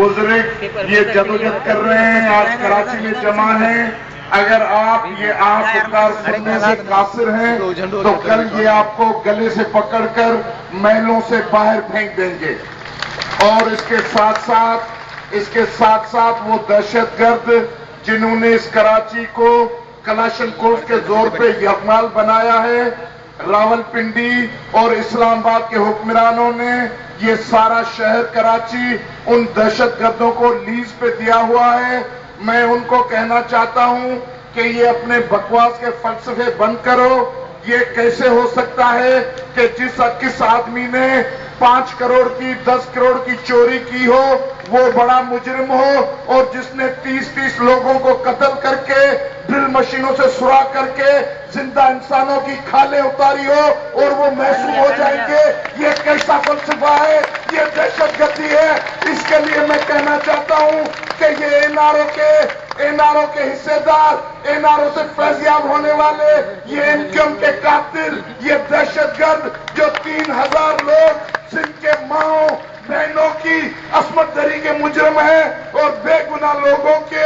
بزرگ یہ جدوجہد کر رہے ہیں، آج کراچی میں جمع ہیں. اگر آپ یہ پکار سننے سے قاصر ہیں تو کل یہ آپ کو گلے سے پکڑ کر محلوں سے باہر پھینک دیں گے. اور اس کے ساتھ ساتھ وہ دہشت گرد جنہوں نے اس کراچی کو کلاشنکوف کے زور پہ یرغمال بنایا ہے، راولپنڈی اور اسلام آباد کے حکمرانوں نے یہ سارا شہر کراچی ان دہشت گردوں کو لیز پہ دیا ہوا ہے. میں ان کو کہنا چاہتا ہوں کہ یہ اپنے بکواس کے فلسفے بند کرو. یہ کیسے ہو سکتا ہے کہ کس آدمی نے 5 کروڑ کی 10 کروڑ کی چوری کی ہو وہ بڑا مجرم ہو، اور جس نے 30 لوگوں کو قتل کر کے ڈرل مشینوں سے سوراخ کر کے زندہ انسانوں کی کھالیں اتاری ہو اور وہ محسوس ہو جائیں گے؟ یہ کیسا فلسفہ ہے؟ یہ دہشت گردی ہے. اس کے لیے میں کہنا چاہتا ہوں کہ یہ این آر او کے حصے دار، این آر او سے فیضیاب ہونے والے، یہ انکم کے قاتل، یہ دہشت گرد جو 3000 لوگ سندھ کے ماؤں بہنوں کی عصمت دری کے مجرم ہیں اور بے گناہ لوگوں کے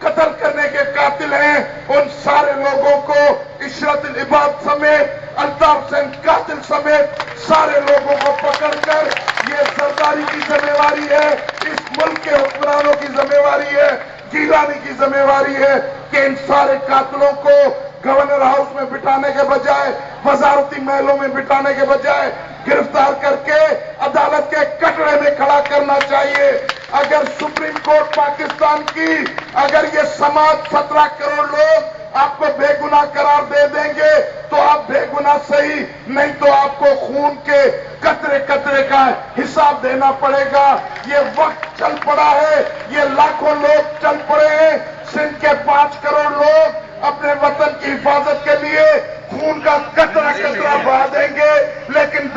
قتل کرنے کے قاتل ہیں، ان سارے لوگوں کو عشرت العباد سمیت، الطاف حسین قاتل سمیت سارے لوگوں کو پکڑ کر یہ سرداری کی ذمہ داری ہے، اس ملک کے حکمرانوں کی ذمہ داری ہے، گیلانی کی ذمہ داری ہے کہ ان سارے قاتلوں کو گورنر ہاؤس میں بٹھانے کے بجائے، وزارتی محلوں میں بٹھانے کے بجائے گرفتار کر کے عدالت کے کٹڑے میں کھڑا کرنا چاہیے. اگر سپریم کورٹ پاکستان کی، اگر یہ سماج 17 کروڑ لوگ آپ کو بے گناہ قرار دے دیں گے تو آپ بے گناہ صحیح، نہیں تو آپ کو خون کے قطرے قطرے کا حساب دینا پڑے گا. یہ وقت چل پڑا ہے، یہ لاکھوں لوگ چل پڑے ہیں. سندھ کے 5 کروڑ لوگ اپنے وطن کی حفاظت کے لیے خون کا قطرہ قطرہ بہا دیں گے، لیکن